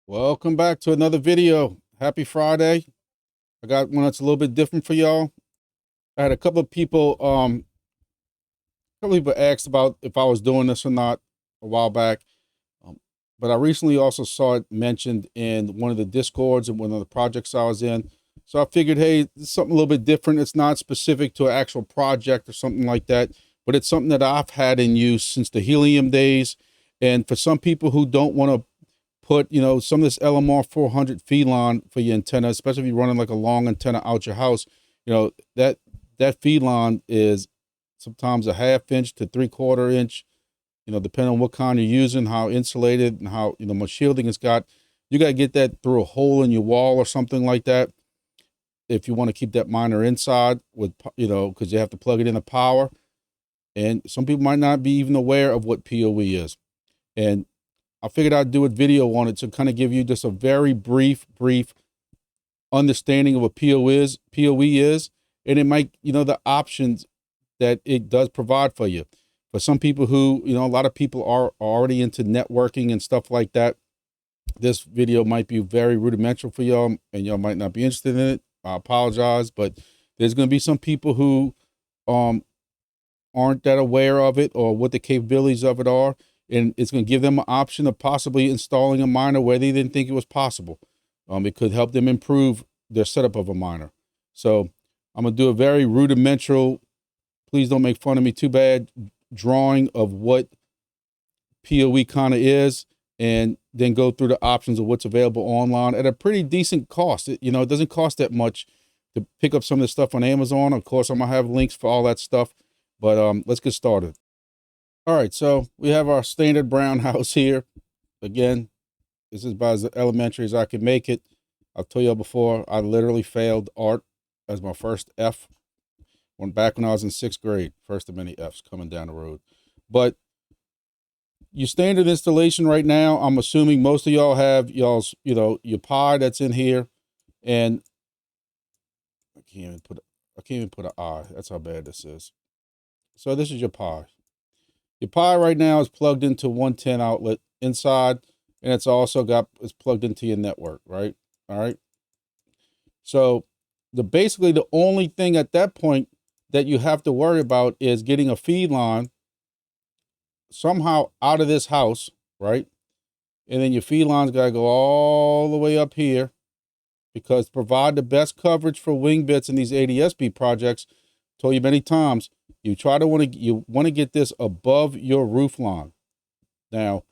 Welcome back to another video. Happy Friday. I got one that's a little bit different for y'all. I had a couple of people asked about if I was doing this or not a while back. But I recently also saw it mentioned in one of the Discords and one of the projects I was in. So I figured, hey, it's something a little bit different. It's not specific to an actual project or something like that, but it's something that I've had in use since the helium days. And for some people who don't want to put, some of this LMR 400 feed line for your antenna, especially if you're running like a long antenna out your house, that feed line is sometimes a 1/2 inch to 3/4 inch, depending on what kind you're using, how insulated and how, much shielding it's got. You got to get that through a hole in your wall or something like that. If you want to keep that miner inside with, because you have to plug it in the power. And some people might not be even aware of what POE is. And I figured I'd do a video on it to kind of give you just a very brief understanding of what POE is, and it might, the options that it does provide for you. For some people who, a lot of people are already into networking and stuff like that, this video might be very rudimental for y'all, and y'all might not be interested in it. I apologize, but there's going to be some people who aren't that aware of it or what the capabilities of it are. And it's going to give them an option of possibly installing a miner where they didn't think it was possible. It could help them improve their setup of a miner. So I'm going to do a very rudimental, please don't make fun of me too bad, drawing of what POE kind of is, and then go through the options of what's available online at a pretty decent cost. It doesn't cost that much to pick up some of this stuff on Amazon. Of course, I'm going to have links for all that stuff, but let's get started. All right, so we have our standard brown house here. Again, this is about as elementary as I can make it. I've told you before, I literally failed art as my first F back when I was in 6th grade. First of many Fs coming down the road. But your standard installation right now, I'm assuming most of y'all have y'all's, your Pi that's in here. And I can't even put an I. That's how bad this is. So this is your Pi. Your Pi right now is plugged into 110 outlet inside, and it's plugged into your network, right? All right. So basically the only thing at that point that you have to worry about is getting a feed line somehow out of this house, right? And then your feed line's got to go all the way up here, because to provide the best coverage for Wingbits in these ADSB projects, told you many times, you want to get this above your roof line. Now,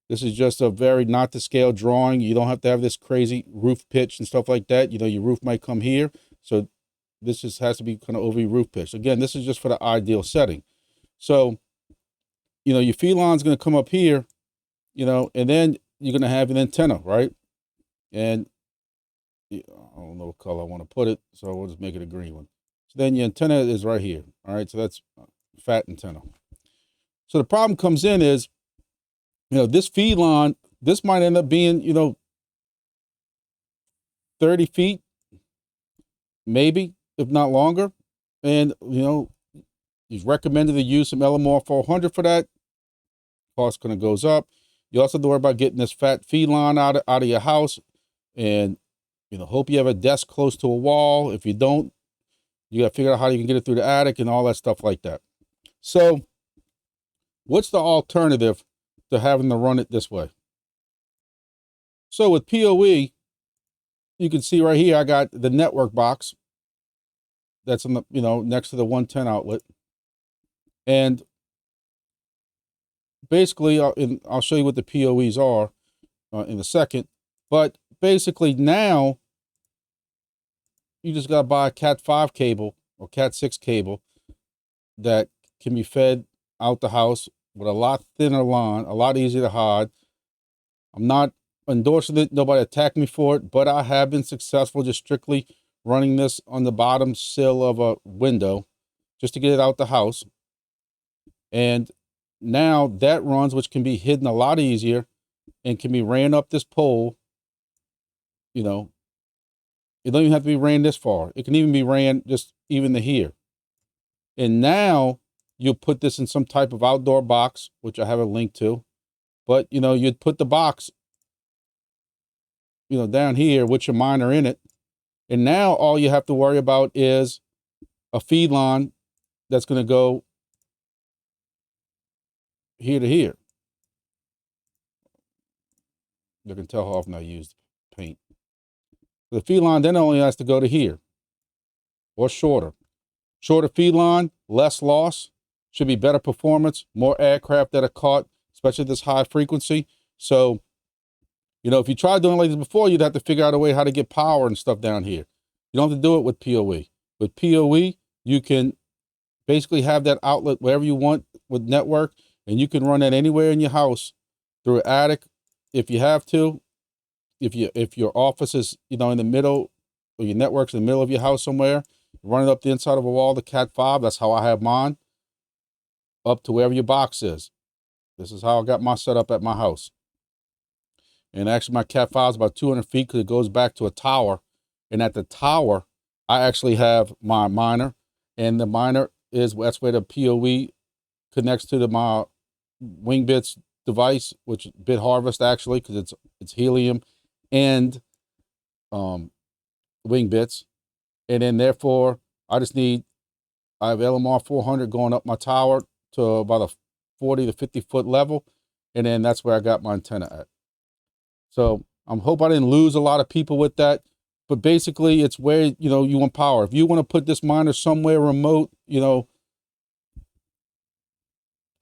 this is just a very not to scale drawing. You don't have to have this crazy roof pitch and stuff like that. Your roof might come here, so this just has to be kind of over your roof pitch. Again, this is just for the ideal setting. So, your feed line is going to come up here, and then you're going to have an antenna, right? And I don't know what color I want to put it, so we'll just make it a green one. So then your antenna is right here. All right, so that's fat antenna. So the problem comes in is, this feed line, this might end up being, 30 feet, maybe, if not longer. And, he's recommended to use some LMR 400 for that. Cost kind of goes up. You also have to worry about getting this fat feed line out of your house. And, hope you have a desk close to a wall. If you don't, you got to figure out how you can get it through the attic and all that stuff like that. So what's the alternative to having to run it this way? So with POE, you can see right here, I got the network box that's on the, next to the 110 outlet. And basically, I'll show you what the POEs are in a second. But basically now, you just got to buy a Cat 5 cable or Cat 6 cable that can be fed out the house with a lot thinner line, a lot easier to hide. I'm not endorsing it. Nobody attacked me for it, but I have been successful just strictly running this on the bottom sill of a window just to get it out the house. And now that runs, which can be hidden a lot easier and can be ran up this pole. It don't even have to be ran this far. It can even be ran just even to here. And now you'll put this in some type of outdoor box, which I have a link to. But, you'd put the box down here with your miner in it. And now all you have to worry about is a feed line that's going to go here to here. You can tell how often I use paint. The feed line then only has to go to here or shorter. Shorter feed line, less loss, should be better performance, more aircraft that are caught, especially this high frequency. So, if you tried doing it like this before, you'd have to figure out a way how to get power and stuff down here. You don't have to do it with POE. With POE, you can basically have that outlet wherever you want with network, and you can run that anywhere in your house through an attic if you have to. If your office is in the middle, or your network's in the middle of your house somewhere, run it up the inside of a wall, the Cat 5. That's how I have mine, up to wherever your box is. This is how I got my setup at my house. And actually, my Cat 5 is about 200 feet because it goes back to a tower. And at the tower, I actually have my miner, and the miner that's where the POE connects to my Wingbits device, which is Bitharvest actually, because it's helium and Wingbits. And then therefore, I have LMR 400 going up my tower to about a 40 to 50 foot level, and then that's where I got my antenna at. So I hope I didn't lose a lot of people with that, but basically it's where you want power. If you want to put this miner somewhere remote,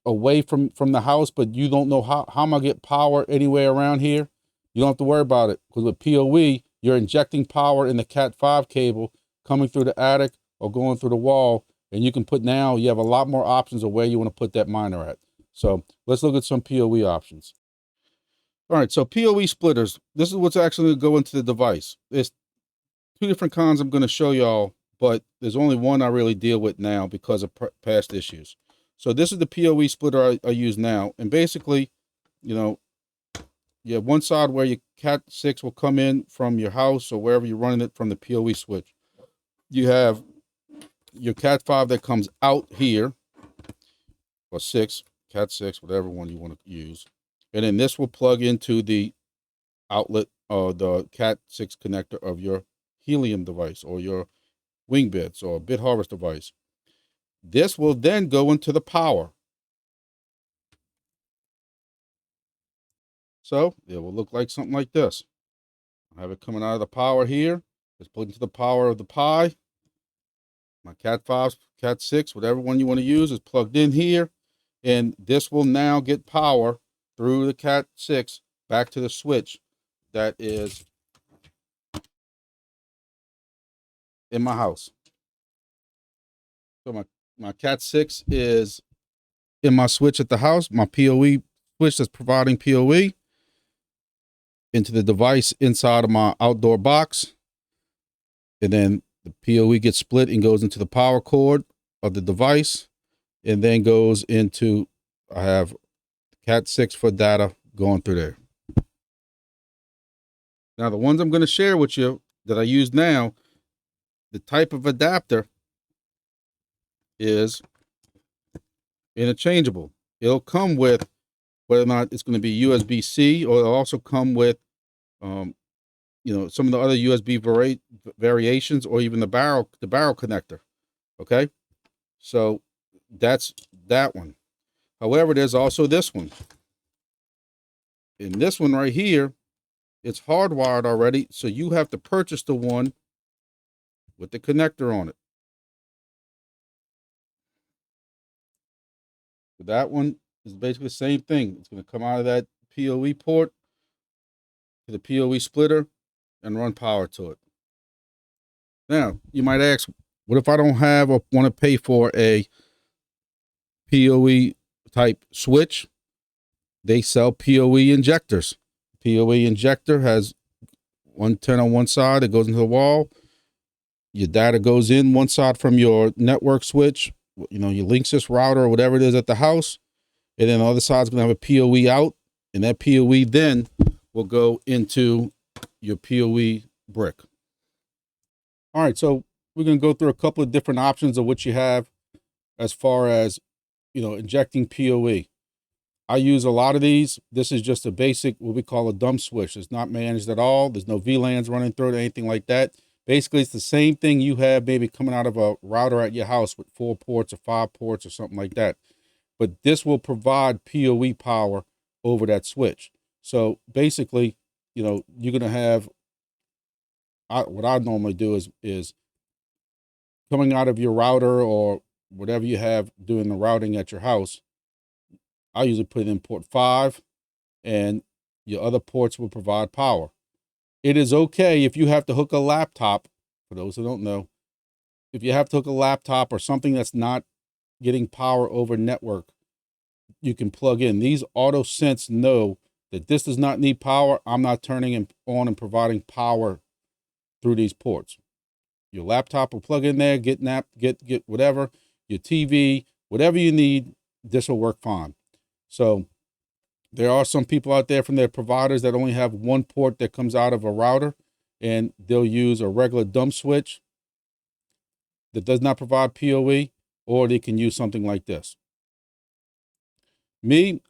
away from the house, but you don't know how am I get power anywhere around here, you don't have to worry about it, because with POE, you're injecting power in the Cat 5 cable coming through the attic or going through the wall, and you have a lot more options of where you want to put that miner at. So let's look at some POE options. All right, so POE splitters, this is what's actually going to go into the device. There's two different kinds I'm going to show y'all, but there's only one I really deal with now because of past issues. So this is the POE splitter I use now. And basically, you have one side where your Cat 6 will come in from your house or wherever you're running it from the POE switch. You have your Cat 5 that comes out here, or 6, Cat 6, whatever one you want to use. And then this will plug into the outlet or the Cat 6 connector of your helium device or your Wingbits or Bitharvest device. This will then go into the power. So it will look like something like this. I have it coming out of the power here. It's plugged into the power of the Pi. My Cat 5, Cat 6, whatever one you want to use is plugged in here. And this will now get power through the Cat 6 back to the switch that is in my house. So my Cat 6 is in my switch at the house, my POE switch that's providing POE into the device inside of my outdoor box. And then the POE gets split and goes into the power cord of the device, and then goes into, I have Cat 6 for data going through there. Now the ones I'm going to share with you that I use now, the type of adapter is interchangeable. It'll come with, whether or not it's going to be USB-C, or it'll also come with some of the other USB variations, or even the barrel connector. Okay, so that's that one. However, there's also this one. In this one right here, it's hardwired already, so you have to purchase the one with the connector on it. So that one is basically the same thing. It's going to come out of that POE port to the POE splitter and run power to it. Now, you might ask, what if I don't have or want to pay for a POE type switch? They sell POE injectors. POE injector has one antenna on one side, it goes into the wall. Your data goes in one side from your network switch, your Linksys router or whatever it is at the house. And then the other side's going to have a POE out, and that POE then will go into your POE brick. All right, so we're going to go through a couple of different options of what you have as far as, injecting POE. I use a lot of these. This is just a basic, what we call a dumb switch. It's not managed at all. There's no VLANs running through it or anything like that. Basically, it's the same thing you have maybe coming out of a router at your house with 4 ports or 5 ports or something like that. But this will provide PoE power over that switch. So basically, you know, you're going to have, what I normally do is coming out of your router or whatever you have doing the routing at your house, I usually put in port 5, and your other ports will provide power. It is okay if you have to hook a laptop, for those who don't know, if you have to hook a laptop or something that's not getting power over network, you can plug in. These auto sense know that this does not need power. I'm not turning on and providing power through these ports. Your laptop will plug in there, get whatever, your TV, whatever you need, this will work fine. So there are some people out there from their providers that only have 1 port that comes out of a router, and they'll use a regular dumb switch that does not provide PoE, or they can use something like this. Me,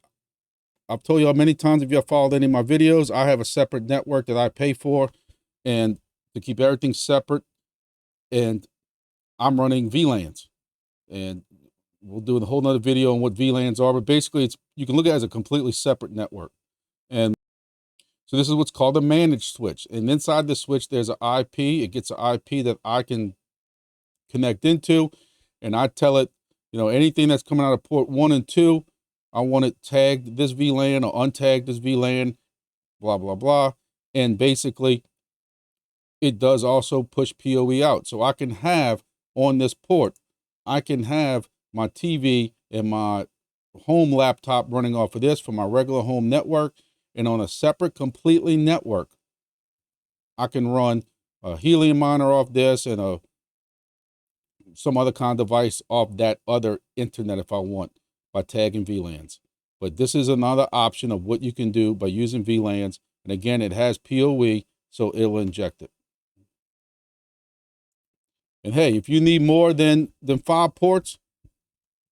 I've told y'all many times, if you have followed any of my videos, I have a separate network that I pay for, and to keep everything separate, and I'm running VLANs, and we'll do a whole nother video on what VLANs are, but basically you can look at it as a completely separate network. And so this is what's called a managed switch. And inside the switch, there's an IP. It gets an IP that I can connect into, and I tell it, you know, anything that's coming out of port 1 and 2, I want it tagged this VLAN or untagged this VLAN, blah, blah, blah. And basically, it does also push PoE out. So I can have on this port, I can have my TV and my home laptop running off of this for my regular home network, and on a separate completely network, I can run a Helium miner off this and some other kind of device off that other internet if I want, by tagging VLANs. But this is another option of what you can do by using VLANs. And again, it has PoE, so it'll inject it. And hey, if you need more than 5 ports,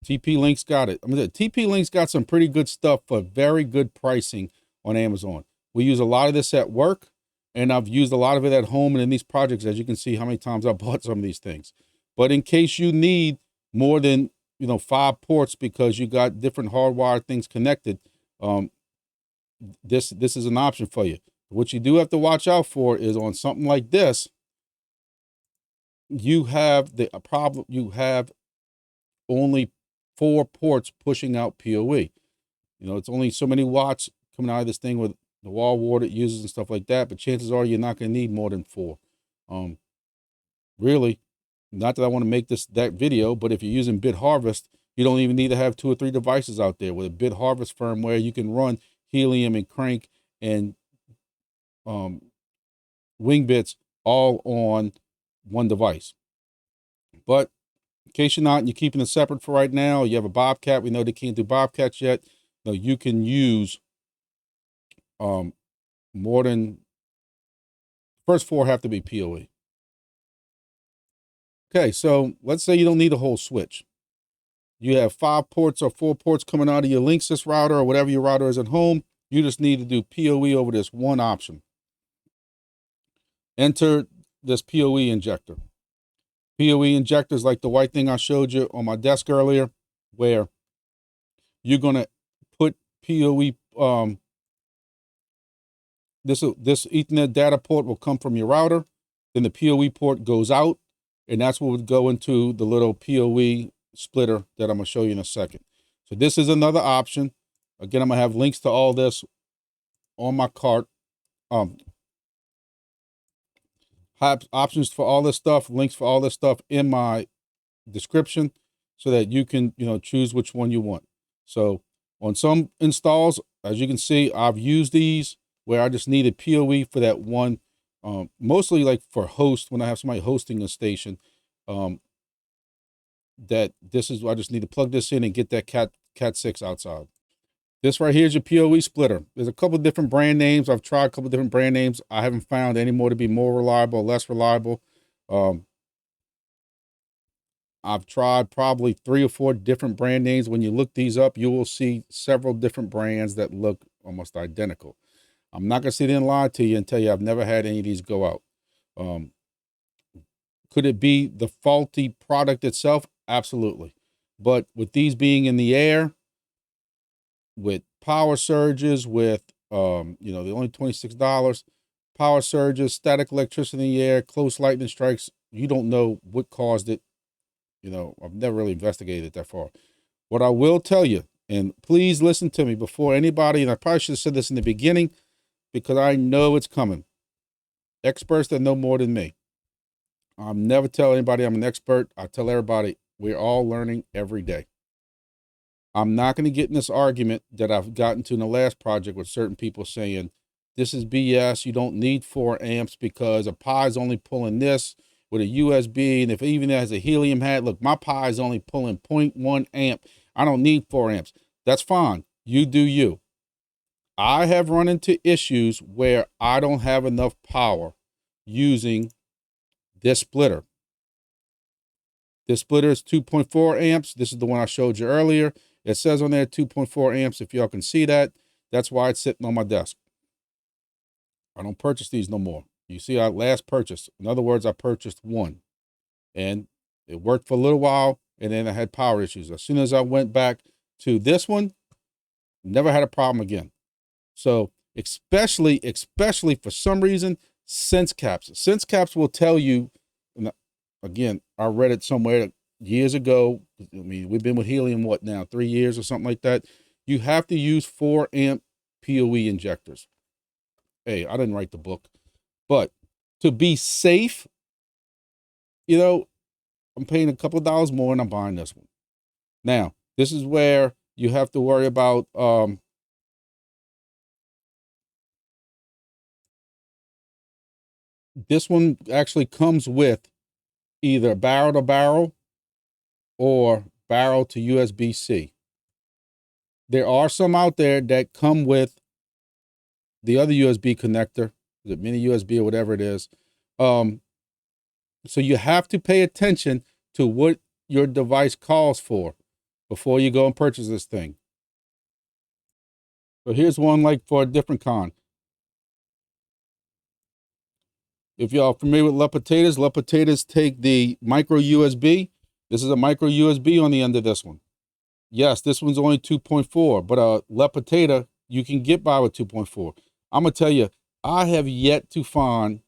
TP-Link's got it. I mean, TP-Link's got some pretty good stuff for very good pricing on Amazon. We use a lot of this at work, and I've used a lot of it at home and in these projects, as you can see how many times I bought some of these things. But in case you need more than, you know, 5 ports because you got different hardwired things connected, this is an option for you. What you do have to watch out for is on something like this, you have a problem. You have only 4 ports pushing out PoE. You know, it's only so many watts coming out of this thing with the wall wart it uses and stuff like that, but chances are you're not going to need more than 4. Really, not that I want to make that video, but if you're using Bitharvest, you don't even need to have 2 or 3 devices out there. With a Bitharvest firmware, you can run Helium and Crank and Wingbits all on 1 device. But in case you're not, and you're keeping it separate for right now, you have a Bobcat. We know they can't do Bobcats yet. No, you can use more than, first 4 have to be PoE. Okay, so let's say you don't need a whole switch. You have 5 ports or 4 ports coming out of your Linksys router or whatever your router is at home. You just need to do PoE over this one option. Enter this PoE injector. PoE injector is like the white thing I showed you on my desk earlier, where you're going to put PoE, this Ethernet data port will come from your router, then the PoE port goes out, and that's what would go into the little POE splitter that I'm going to show you in a second. So this is another option. Again, I'm going to have links to all this on my cart. Have options for all this stuff, links for all this stuff in my description, so that you can, you know, choose which one you want. So on some installs, as you can see, I've used these where I just needed PoE for that one, mostly like for host, when I have somebody hosting a station, that this is, I just need to plug this in and get that Cat 6 outside. This right here is your POE splitter. There's a couple of different brand names. I've tried a couple of different brand names. I haven't found any more to be more reliable, less reliable. I've tried probably 3 or 4 different brand names. When you look these up, you will see several different brands that look almost identical. I'm not going to sit in and lie to you and tell you I've never had any of these go out. Could it be the faulty product itself? Absolutely. But with these being in the air, with power surges, with, the only $26, power surges, static electricity in the air, close lightning strikes, you don't know what caused it. I've never really investigated it that far. What I will tell you, and please listen to me before anybody, and I probably should have said this in the beginning because I know it's coming. Experts that know more than me. I'll never tell anybody I'm an expert. I tell everybody we're all learning every day. I'm not going to get in this argument that I've gotten to in the last project with certain people saying, this is BS. You don't need 4 amps because a Pi is only pulling this with a USB. And if it even has a helium hat, look, my Pi is only pulling 0.1 amp. I don't need 4 amps. That's fine. You do you. I have run into issues where I don't have enough power using this splitter. This splitter is 2.4 amps. This is the one I showed you earlier. It says on there 2.4 amps. If y'all can see that, that's why it's sitting on my desk. I don't purchase these no more. You see, I last purchased. In other words, I purchased one. And it worked for a little while, and then I had power issues. As soon as I went back to this one, never had a problem again. So especially for some reason, Sensecaps. Sensecaps will tell you, and again, I read it somewhere years ago. I mean, we've been with helium, what now, 3 years or something like that. You have to use 4 amp POE injectors. Hey, I didn't write the book, but to be safe, I'm paying a couple of dollars more and I'm buying this one. Now, this is where you have to worry about, this one actually comes with either barrel to barrel or barrel to USB-C. There are some out there that come with the other USB connector, the mini USB or whatever it is. So you have to pay attention to what your device calls for before you go and purchase this thing. So here's one like for a different kind. If y'all familiar with LePotatos take the micro USB. This is a micro USB on the end of this one. Yes, this one's only 2.4, but a LePotato you can get by with 2.4. I'm gonna tell you, I have yet to find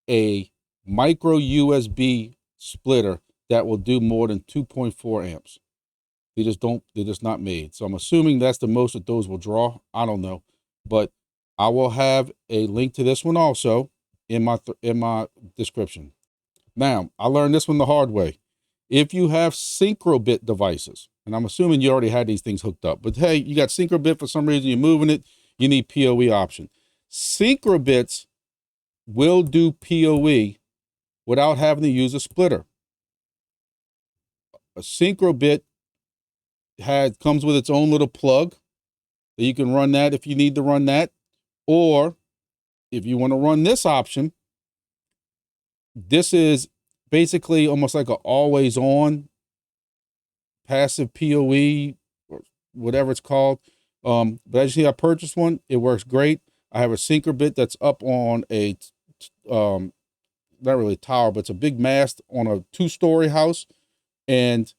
a micro USB splitter that will do more than 2.4 amps. They're just not made. So I'm assuming that's the most that those will draw. I don't know, but I will have a link to this one also in my description. Now, I learned this one the hard way. If you have SynchroBit devices, and I'm assuming you already had these things hooked up, but hey, you got SynchroBit for some reason, you're moving it, you need POE option. SynchroBits will do POE without having to use a splitter. A SynchroBit comes with its own little plug that you can run that if you need to run that, or if you want to run this option, this is basically almost like an always on passive POE or whatever it's called. But as you see, I purchased one. It works great. I have a SynchroBit that's up on a, not really a tower, but it's a big mast on a 2-story house. And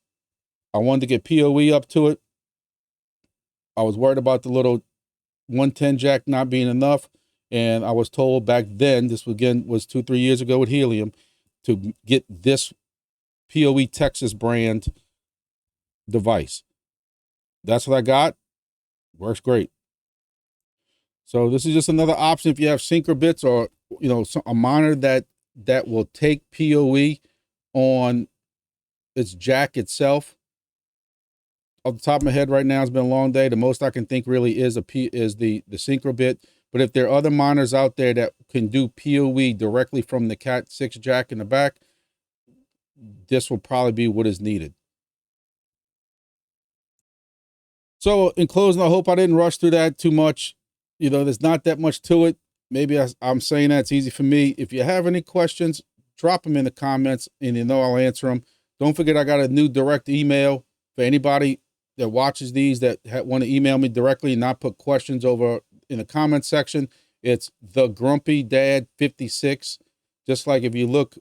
I wanted to get POE up to it. I was worried about the little 110 jack not being enough. And I was told back then, this again was 2-3 years ago with helium, to get this POE Texas brand device. That's what I got. Works great. So this is just another option if you have SynchroBits or a monitor that will take POE on its jack itself. Off the top of my head right now, it's been a long day. The most I can think really is the SynchroBit. But if there are other monitors out there that can do POE directly from the Cat 6 jack in the back, this will probably be what is needed. So in closing, I hope I didn't rush through that too much. There's not that much to it. Maybe I'm saying that it's easy for me. If you have any questions, drop them in the comments and I'll answer them. Don't forget, I got a new direct email for anybody that watches these that want to email me directly and not put questions over in the comment section. It's thegrumpydad56. Just like if you look,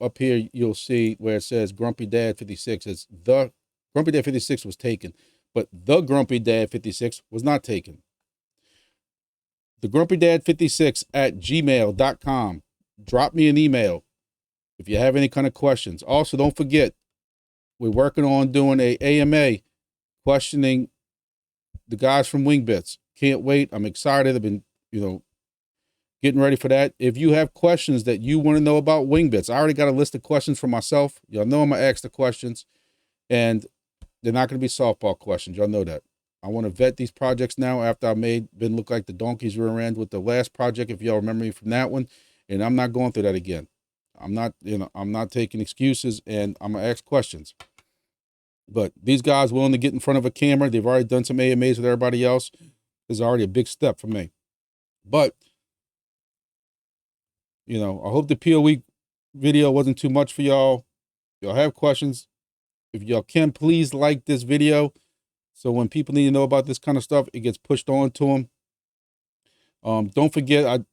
up here, you'll see where it says Grumpy Dad 56. It's the Grumpy Dad 56 was taken, but the Grumpy Dad 56 was not taken. The Grumpy Dad 56 at gmail.com. Drop me an email if you have any kind of questions. Also, don't forget, we're working on doing a AMA questioning the guys from Wingbits. Can't wait. I'm excited. I've been, getting ready for that. If you have questions that you want to know about Wingbits, I already got a list of questions for myself. Y'all know I'm going to ask the questions, and they're not going to be softball questions. Y'all know that. I want to vet these projects now after I been look like the donkey's rear end with the last project, if y'all remember me from that one, and I'm not going through that again. I'm not taking excuses, and I'm going to ask questions. But these guys willing to get in front of a camera, they've already done some AMAs with everybody else, is already a big step for me. But I hope the POE video wasn't too much for y'all. If y'all have questions, if y'all can, please like this video. So when people need to know about this kind of stuff, it gets pushed on to them. Don't forget,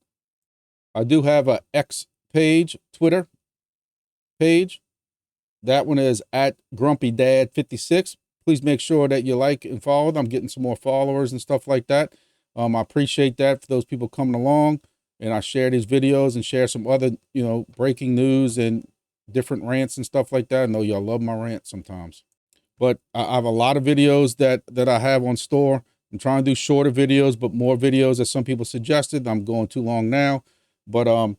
I do have a X page, Twitter page. That one is at GrumpyDad56. Please make sure that you like and follow. I'm getting some more followers and stuff like that. I appreciate that for those people coming along. And I share these videos and share some other, breaking news and different rants and stuff like that. I know y'all love my rants sometimes. But I have a lot of videos that I have on store. I'm trying to do shorter videos, but more videos as some people suggested. I'm going too long now. But I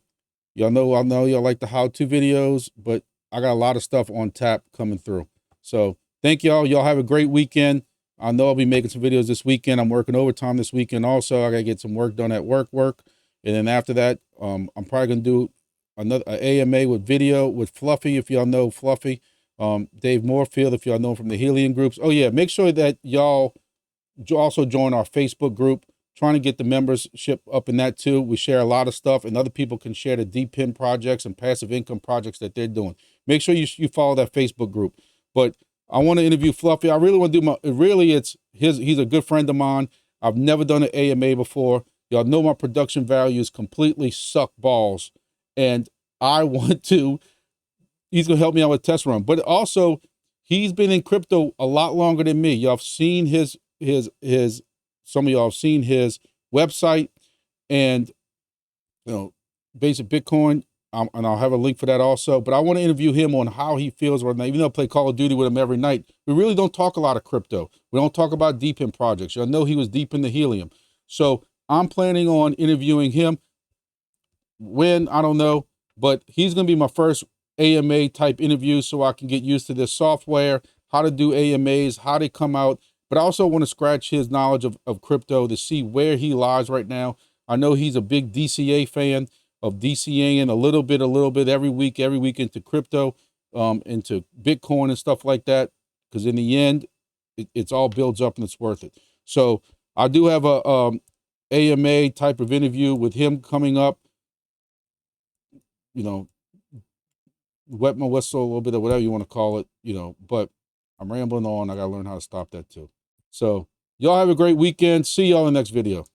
know y'all like the how-to videos, but I got a lot of stuff on tap coming through. So thank y'all. Y'all have a great weekend. I know I'll be making some videos this weekend. I'm working overtime this weekend also. I got to get some work done at work. And then after that, I'm probably going to do another AMA with video with Fluffy, if y'all know Fluffy. Dave Moorfield, if y'all know him from the Helium groups. Oh, yeah, make sure that y'all also join our Facebook group. Trying to get the membership up in that too. We share a lot of stuff, and other people can share the DPIN projects and passive income projects that they're doing. Make sure you follow that Facebook group. But I want to interview Fluffy. I really want to do he's a good friend of mine. I've never done an AMA before. Y'all know my production values completely suck balls. And I want to, he's going to help me out with test run. But also, he's been in crypto a lot longer than me. Y'all have seen some of y'all have seen his website and, Basic Bitcoin. And I'll have a link for that also. But I want to interview him on how he feels right now. Even though I play Call of Duty with him every night, we really don't talk a lot of crypto. We don't talk about deep in projects. Y'all know he was deep in the Helium. So I'm planning on interviewing him. When, I don't know. But he's going to be my first AMA type interview so I can get used to this software, how to do AMAs, how they come out. But I also want to scratch his knowledge of crypto to see where he lies right now. I know he's a big DCA fan of DCAing a little bit every week into crypto, into Bitcoin and stuff like that. Because in the end, it's all builds up and it's worth it. So I do have a AMA type of interview with him coming up. Wet my whistle a little bit or whatever you want to call it, but I'm rambling on. I got to learn how to stop that too. So y'all have a great weekend. See y'all in the next video.